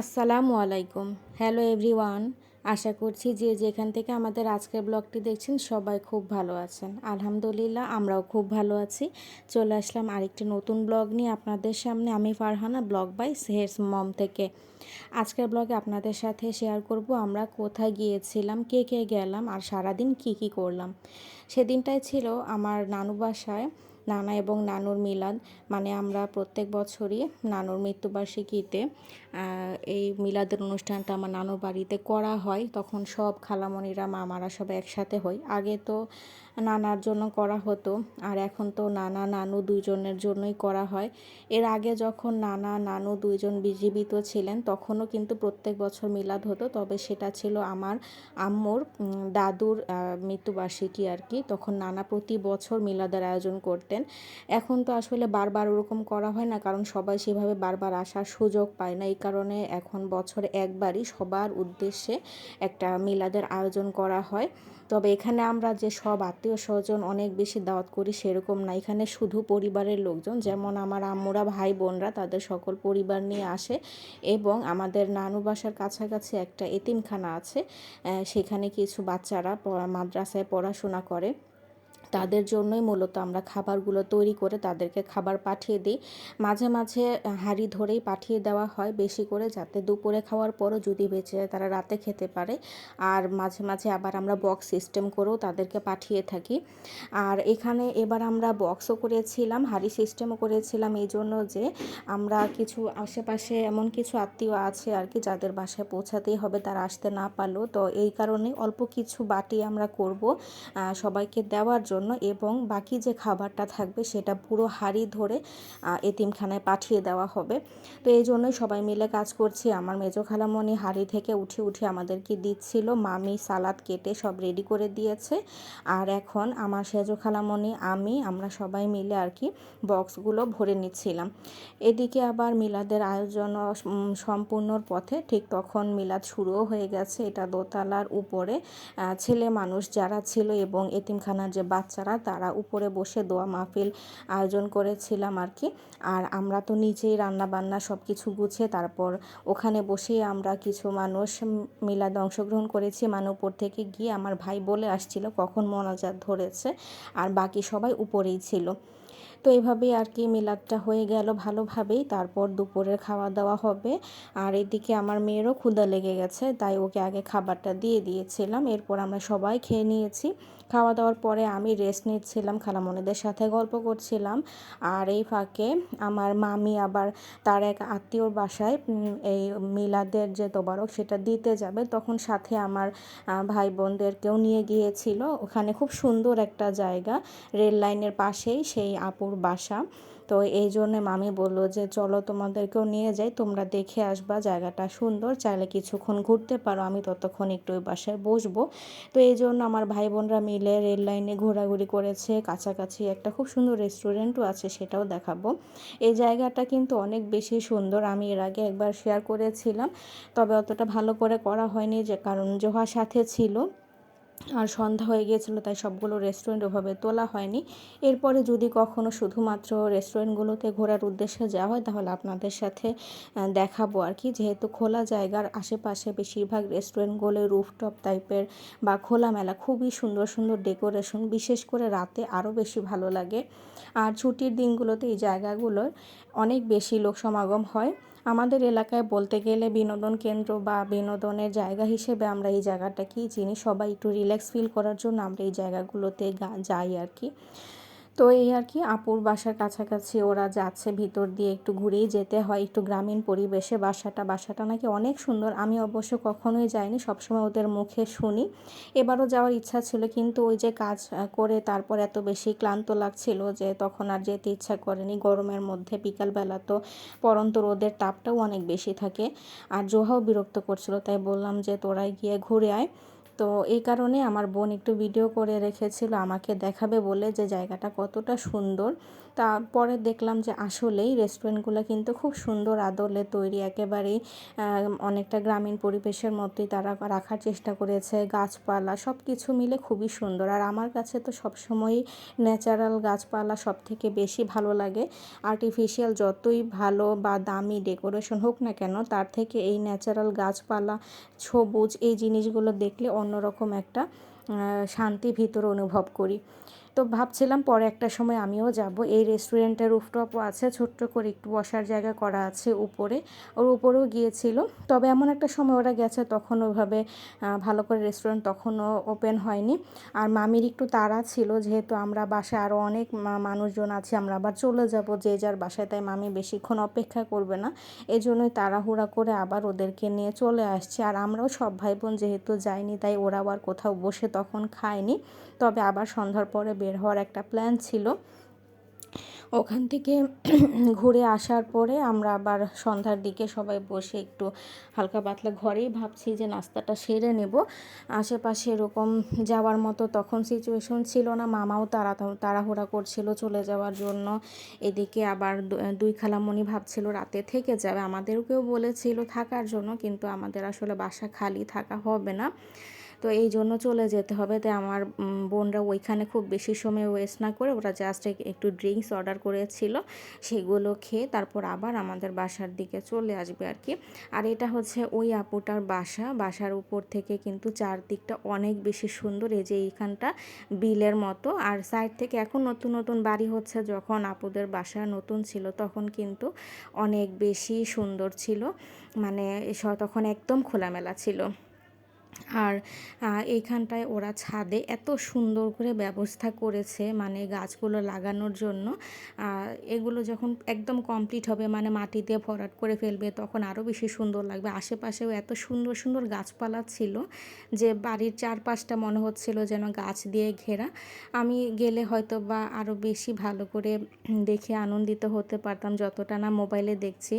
আসসালামু আলাইকুম। Hello everyone. আশা করছি যে যেখান থেকে আমাদের আজকের ব্লগটি দেখছেন সবাই খুব ভালো আছেন। আলহামদুলিল্লাহ আমরাও খুব ভালো আছি। চলে আসলাম আরেকটি নতুন ব্লগ নিয়ে আপনাদের সামনে। আমি ফারহানা, ব্লগ বাই সেহেরস মম থেকে। আজকের ব্লগে আপনাদের সাথে শেয়ার করব আমরা কোথায় গিয়েছিলাম, কে কে গেলাম আর সারাদিন কি করলাম। সেদিনটাই ছিল আমার নানু বাসায় নানা এবং নানুর মিলাদ। মানে আমরা প্রত্যেক বছরই নানুর মৃত্যুবার্ষিকীতে এই মিলাদের অনুষ্ঠানটা আমার নানুর বাড়িতে করা হয়। তখন সব খালামণিরা মামারা সব একসাথে হই। আগে তো নানার জন্য করা হতো, আর এখন তো নানা নানু দুইজনের জন্যই করা হয়। এর আগে যখন নানা নানু দুইজন জীবিত ছিলেন তখনও কিন্তু প্রত্যেক বছর মিলাদ হতো, তবে সেটা ছিল আমার আম্মুর দাদুর মৃত্যুবার্ষিকী আর কি। তখন নানা প্রতি বছর মিলাদের আয়োজন করতেন। এখন তো আসলে বারবার ওরকম করা হয় না, কারণ সবাই সেভাবে বারবার আসার সুযোগ পায় না। এই কারণে এখন বছরে একবারই সবার উদ্দেশ্যে একটা মিলাদের আয়োজন করা হয়। তবে এখানে আমরা যে সব আত্মীয় স্বজন অনেক বেশি দাওয়াত করি সেরকম না। এখানে শুধু পরিবারের লোকজন, যেমন আমার আম্মুরা ভাই বোনরা তাদের সকল পরিবার নিয়ে আসে, এবং আমাদের নানু বাসার কাছাকাছি একটা এতিমখানা আছে। সেখানে কিছু বাচ্চারা মাদ্রাসায় পড়াশোনা করে, তাদের জন্যই মূলত আমরা খাবারগুলো তৈরি করে তাদেরকে খাবার পাঠিয়ে দিই। মাঝে মাঝে হাঁড়ি ধরেই পাঠিয়ে দেওয়া হয় বেশি করে, যাতে দুপুরে খাওয়ার পরও যদি বেঁচে যায় তারা রাতে খেতে পারে। আর মাঝে মাঝে আবার আমরা বক্স সিস্টেম করেও তাদেরকে পাঠিয়ে থাকি। আর এখানে এবার আমরা বক্সও করেছিলাম, হাঁড়ি সিস্টেমও করেছিলাম, এই জন্য যে আমরা কিছু আশেপাশে এমন কিছু আত্মীয় আছে আর কি যাদের বাসায় পৌঁছাতেই হবে, তারা আসতে না পারলেও। তো এই কারণে অল্প কিছু বাটি আমরা করব সবাইকে দেওয়ার জন্য, এবং বাকি যে খাবারটা থাকবে সেটা পুরো হাঁড়ি ধরে এতিমখানায় পাঠিয়ে দেওয়া হবে। তো এই জন্যই সবাই মিলে কাজ করছি। আমার মেজো খালামণি হাঁড়ি থেকে উঠে আমাদেরকে দিচ্ছিল, মামি সালাদ কেটে সব রেডি করে দিয়েছে। আর এখন আমার সেজো খালামণি আমরা সবাই মিলে আর কি বক্সগুলো ভরে নিচ্ছিলাম। এদিকে আবার মিলাদের আয়োজন সম্পূর্ণর পথে, ঠিক তখন মিলাদ শুরুও হয়ে গেছে। এটা দোতলার উপরে ছেলে মানুষ যারা ছিল এবং এতিমখানার যে বাচ্চারা তারা উপরে বসে দোয়া মাহফিল আয়োজন করেছিলাম আর কি। আর আমরা তো নিজেই রান্না বান্না সব কিছু গুছিয়ে তারপর ওখানে বসেই আমরা কিছু মানুষ মিলাদে অংশগ্রহণ করেছি। মানে উপর থেকে গিয়ে আমার ভাই বলে আসছিল কখন মোনাজাত ধরেছে, আর বাকি সবাই উপরেই ছিল। তো এইভাবেই আর কি মিলাদটা হয়ে গেল ভালোভাবেই। তারপর দুপুরের খাওয়া দাওয়া হবে। আর এদিকে আমার মেয়েরও ক্ষুধা লেগে গেছে, তাই ওকে আগে খাবারটা দিয়ে দিয়েছিলাম। এরপর আমরা সবাই খেয়ে নিয়েছি। খাওয়া দাওয়ার পরে আমি রেস্ট নিচ্ছিলাম, খালামণিদের সাথে গল্প করছিলাম। আর এই ফাঁকে আমার মামি আবার তার এক আত্মীয়র বাসায় এই মিলাদের যে তোবারক সেটা দিতে যাবে, তখন সাথে আমার ভাই বোনদেরকেও নিয়ে গিয়েছিল। ওখানে খুব সুন্দর একটা জায়গা, রেল লাইনের পাশেই সেই আপুর বাসা। তো এই জন্য মামি বললো যে চলো তোমাদেরকেও নিয়ে যাই, তোমরা দেখে আসবা, জায়গাটা সুন্দর, চাইলে কিছুক্ষণ ঘুরতে পারো, আমি ততক্ষণ একটু ওই বাসায় বসবো। তো এই জন্য আমার ভাই বোনরা মিলে রেল লাইনে ঘোরাঘুরি করেছে। কাছাকাছি একটা খুব সুন্দর রেস্টুরেন্টও আছে, সেটাও দেখাবো। এই জায়গাটা কিন্তু অনেক বেশি সুন্দর, আমি এর আগে একবার শেয়ার করেছিলাম, তবে অতটা ভালো করে করা হয়নি, যে কারণ জোহার সাথে ছিল আর সন্ধ্যা হয়ে গিয়েছিল, তাই সবগুলো রেস্টুরেন্ট ওভাবে তোলা হয়নি। এরপরে যদি কখনো শুধুমাত্র রেস্টুরেন্টগুলোতে ঘোরার উদ্দেশ্যে যাওয়া হয় তাহলে আপনাদের সাথে দেখাবো আর কি। যেহেতু খোলা জায়গার আশেপাশে বেশিরভাগ রেস্টুরেন্টগুলো রুফটপ টাইপের বা খোলামেলা, খুবই সুন্দর সুন্দর ডেকোরেশন, বিশেষ করে রাতে আরও বেশি ভালো লাগে। আর ছুটির দিনগুলোতে এই জায়গাগুলোর অনেক বেশি লোক সমাগম হয়। আমাদের এলাকায় বলতে গেলে বিনোদন কেন্দ্র বা বিনোদনের জায়গা হিসেবে আমরা এই জায়গাটাকেই চিনি। সবাই একটু রিল্যাক্স ফিল করার জন্য আমরা এই জায়গাগুলোতে যাই আর কি। তো এই আর কি, আপুর বাসার কাছাকাছি ওরা যাচ্ছে, ভিতর দিয়ে একটু ঘুরেই যেতে হয়, একটু গ্রামীণ পরিবেশে বাসাটা নাকি অনেক সুন্দর। আমি অবশ্য কখনোই যাইনি, সবসময় ওদের মুখে শুনি। এবারও যাওয়ার ইচ্ছা ছিল, কিন্তু ওই যে কাজ করে তারপর এত বেশি ক্লান্ত লাগছিল যে তখন আর যেতে ইচ্ছা করেনি। গরমের মধ্যে বিকালবেলা তো পড়ন্ত রোদের তাপটাও অনেক বেশি থাকে, আর জোহাও বিরক্ত করছিল, তাই বললাম যে তোরাই গিয়ে ঘুরে আয়। তো তো এই কারণে আমার বোন একটু ভিডিও করে রেখেছিল আমাকে দেখাবে বলে যে জায়গাটা কতটা সুন্দর। তারপরে দেখলাম যে আসলেই রেস্টুরেন্টগুলো কিন্তু খুব সুন্দর আদলে তৈরি, একেবারেই অনেকটা গ্রামীণ পরিবেশের মতোই তারা রাখার চেষ্টা করেছে। গাছপালা সব কিছু মিলে খুবই সুন্দর। আর আমার কাছে তো সবসময়ই ন্যাচারাল গাছপালা সব থেকে বেশি ভালো লাগে। আর্টিফিশিয়াল যতই ভালো বা দামি ডেকোরেশন হোক না কেন, তার থেকে এই ন্যাচারাল গাছপালা, সবুজ এই জিনিসগুলো দেখলে অন্যরকম একটা শান্তি ভিতরে অনুভব করি। তো ভাবছিলাম পরে একটা সময় আমিও যাব। এই রেস্টুরেন্টের রুফটপও আছে, ছোট্ট করে একটু বসার জায়গা করা আছে উপরে, ওর উপরেও গিয়েছিল। তবে এমন একটা সময় ওরা গেছে তখন ওইভাবে ভালো করে রেস্টুরেন্ট তখনও ওপেন হয়নি। আর মামির একটু তাড়া ছিল, যেহেতু আমরা বাসায় আরও অনেক মানুষজন আছি, আমরা আবার চলে যাব যে যার বাসায়, তাই মামি বেশিক্ষণ অপেক্ষা করবে না। এই জন্যই তাড়াহুড়া করে আবার ওদেরকে নিয়ে চলে আসছে। আর আমরাও সব ভাই বোন যেহেতু যাইনি, তাই ওরা আবার কোথাও বসে তখন খায়নি। তবে আবার সন্ধ্যার পরে বের হওয়ার একটা প্ল্যান ছিল। ওখান থেকে ঘুরে আসার পরে আমরা আবার সন্ধ্যার দিকে সবাই বসে একটু হালকা পাতলা ঘরেই ভাবছি যে নাস্তাটা সেরে নেব। আশেপাশে এরকম যাওয়ার মতো তখন সিচুয়েশন ছিল না, মামাও তাড়াহুড়া করছিল চলে যাওয়ার জন্য। এদিকে আবার দুই খালামণি ভাবছিল রাতে থেকে যাবে, আমাদেরকেও বলেছিল থাকার জন্য, কিন্তু আমাদের আসলে বাসা খালি থাকা হবে না, তো এই জন্য চলে যেতে হবে। তাই আমার বোনরা ওইখানে খুব বেশি সময় ওয়েস্ট না করে ওরা জাস্ট একটু ড্রিঙ্কস অর্ডার করেছিল, সেগুলো খেয়ে তারপর আবার আমাদের বাসার দিকে চলে আসবে আর কি। আর এটা হচ্ছে ওই আপুটার বাসার উপর থেকে কিন্তু চারদিকটা অনেক বেশি সুন্দর। এই যে এইখানটা বিলের মতো, আর সাইড থেকে এখন নতুন নতুন বাড়ি হচ্ছে, যখন আপুদের বাসা নতুন ছিল তখন কিন্তু অনেক বেশি সুন্দর ছিল, মানে তখন একদম খোলামেলা ছিল। আর এইখানটায় ওরা ছাদে এত সুন্দর করে ব্যবস্থা করেছে, মানে গাছগুলো লাগানোর জন্য। এগুলো যখন একদম কমপ্লিট হবে, মানে মাটি দিয়ে ভরাট করে ফেলবে, তখন আরও বেশি সুন্দর লাগবে। আশেপাশেও এত সুন্দর সুন্দর গাছপালা ছিল যে বাড়ির চারপাশটা মনে হচ্ছিল যেন গাছ দিয়ে ঘেরা। আমি গেলে হয়তো বা আরও বেশি ভালো করে দেখে আনন্দিত হতে পারতাম, যতটা না মোবাইলে দেখছি।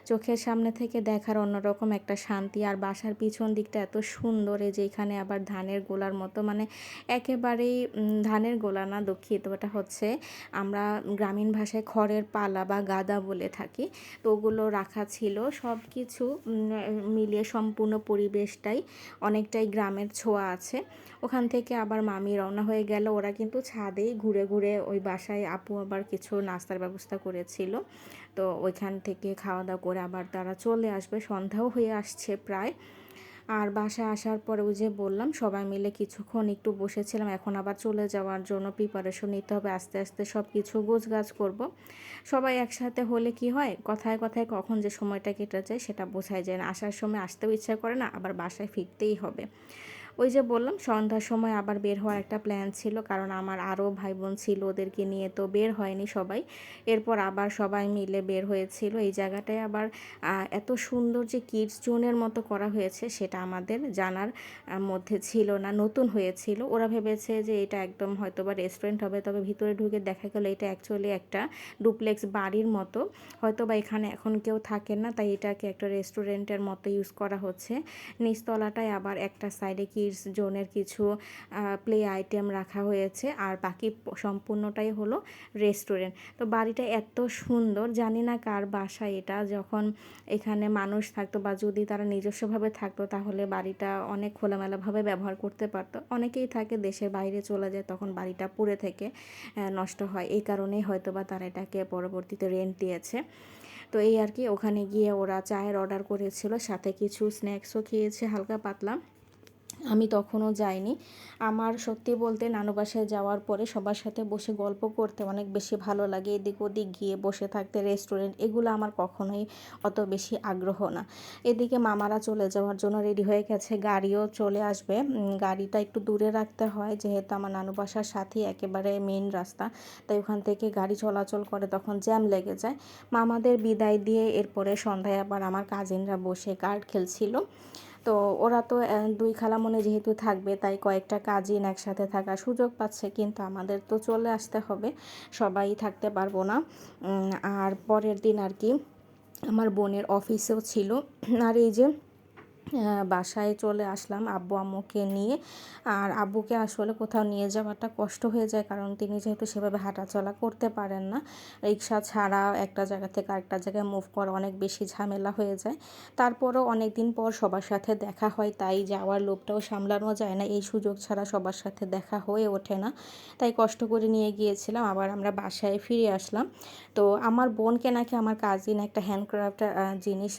চোখের সামনে থেকে দেখার অন্যরকম একটা শান্তি। আর বাসার পিছন দিকটা এত সুন্দর, এই যে এখানে আবার ধানের গোলার মতো, মানে একেবারেই ধানের গোলা না, দুঃখিত, ওটা হচ্ছে আমরা গ্রামীণ ভাষায় খড়ের পালা বা গাদা বলে থাকি। তো ওগুলো রাখা ছিল, সব কিছু মিলিয়ে সম্পূর্ণ পরিবেশটাই অনেকটাই গ্রামের ছোঁয়া আছে। ওখান থেকে আবার মামি রওনা হয়ে গেল। ওরা কিন্তু ছাদেই ঘুরে ঘুরে ওই বাসায় আপু আবার কিছু নাস্তার ব্যবস্থা করেছিল, তো ওইখান থেকে খাওয়া দাওয়া করে আবার তারা চলে আসবে, সন্ধ্যাও হয়ে আসছে প্রায়। আর বাসায় আসার পরে ওই যে বললাম সবাই মিলে কিছুক্ষণ একটু বসেছিলাম, এখন আবার চলে যাওয়ার জন্য প্রিপারেশন নিতে হবে, আস্তে আস্তে সব কিছু গোছগাছ করব। সবাই একসাথে হলে কি হয়, কথায় কথায় কখন যে সময়টা কেটে যায় সেটা বোঝাই যায় না। আসার সময় আসতেও ইচ্ছা করে না, আবার বাসায় ফিরতেই হবে। ওই যে বললাম সন্ধ্যার সময় আবার বের হওয়ার একটা প্ল্যান ছিল, কারণ আমার আরও ভাই বোন ছিল, ওদেরকে নিয়ে তো বের হয়নি সবাই। এরপর আবার সবাই মিলে বের হয়েছিল। এই জায়গাটায় আবার এত সুন্দর যে কিডস জোনের মতো করা হয়েছে সেটা আমাদের জানার মধ্যে ছিল না, নতুন হয়েছিল। ওরা ভেবেছে যে এটা একদম হয়তো বা রেস্টুরেন্ট হবে, তবে ভিতরে ঢুকে দেখা গেলো এটা অ্যাকচুয়ালি একটা ডুপ্লেক্স বাড়ির মতো, হয়তো বা এখানে এখন কেউ থাকেন না, তাই এটাকে একটা রেস্টুরেন্টের মতো ইউজ করা হচ্ছে। নিচতলাটায় আবার একটা সাইডে কিডস জোনের কিছু প্লে আইটেম রাখা হয়েছে, আর বাকি সম্পূর্ণটাই হলো রেস্টুরেন্ট। তো বাড়িটা এত সুন্দর, জানি না কার বাসা এটা, যখন এখানে মানুষ থাকতো বা যদি তারা নিজস্বভাবে থাকতো তাহলে বাড়িটা অনেক খোলামেলাভাবে ব্যবহার করতে পারতো। অনেকেই থাকে দেশের বাইরে চলে যায়, তখন বাড়িটা পুড়ে থেকে নষ্ট হয়, এই কারণেই হয়তো বা তারা এটাকে পরবর্তীতে রেন্ট দিয়েছে। তো এই আর কি, ওখানে গিয়ে ওরা চায়ের অর্ডার করেছিল, সাথে কিছু স্ন্যাক্সও খেয়েছে হালকা পাতলা। আমি তখনও যাইনি। আমার সত্যি বলতে নানু বাসায় যাওয়ার পরে সবার সাথে বসে গল্প করতে অনেক বেশি ভালো লাগে, এদিক ওদিক গিয়ে বসে থাকতে, রেস্টুরেন্ট এগুলো আমার কখনোই অত বেশি আগ্রহ না। এদিকে মামারা চলে যাওয়ার জন্য রেডি হয়ে গেছে, গাড়িও চলে আসবে। গাড়িটা একটু দূরে রাখতে হয়, যেহেতু আমার নানু বাসার সাথেই একেবারে মেইন রাস্তা, তাই ওখান থেকে গাড়ি চলাচল করে তখন জ্যাম লেগে যায়। মামাদের বিদায় দিয়ে এরপরে সন্ধ্যায় আবার আমার কাজিনরা বসে কার্ড খেলছিল। তো ওরা তো দুই খালামণি যেহেতু থাকবে, তাই কয়েকটা কাজিন একসাথে থাকার সুযোগ পাচ্ছে, কিন্তু আমাদের তো চলে আসতে হবে, সবাই থাকতে পারবো না। আর পরের দিন আর কি আমার বোনের অফিসেও ছিল। আর এই যে বাসায় চলে আসলাম আব্বু আম্মুকে নিয়ে। আর আব্বুকে আসলে কোথাও নিয়ে যাওয়াটা কষ্ট হয়ে যায়, কারণ তিনি যেহেতু সেভাবে হাঁটাচলা করতে পারেন না, রিক্সা ছাড়া একটা জায়গা থেকে আরেকটা জায়গায় মুভ করা অনেক বেশি ঝামেলা হয়ে যায়। তারপরও অনেক দিন পর সবার সাথে দেখা হয়, তাই যাওয়ার লোভটাও সামলানো যায় না, এই সুযোগ ছাড়া সবার সাথে দেখা হয়ে ওঠে না, তাই কষ্ট করে নিয়ে গিয়েছিলাম। আবার আমরা বাসায় ফিরে আসলাম। তো আমার বোনকে নাকি আমার কাজিন একটা হ্যান্ডক্রাফট জিনিস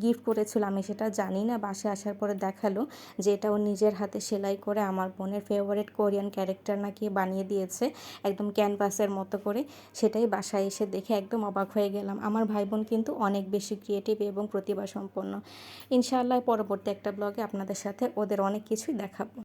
গিফট করেছিল, আমি সেটা জানি না। বাসায় আসার পরে দেখালো যে এটা ও নিজের হাতে সেলাই করে আমার বোনের ফেভারিট কোরিয়ান ক্যারেক্টার নাকি বানিয়ে দিয়েছে, একদম ক্যানভাসের মতো করে। সেটাই বাসায় এসে দেখে একদম অবাক হয়ে গেলাম। আমার ভাই বোন কিন্তু অনেক বেশি ক্রিয়েটিভ এবং প্রতিভাসম্পন্ন। ইনশাআল্লাহ পরবর্তী একটা ব্লগে আপনাদের সাথে ওদের অনেক কিছুই দেখাবো।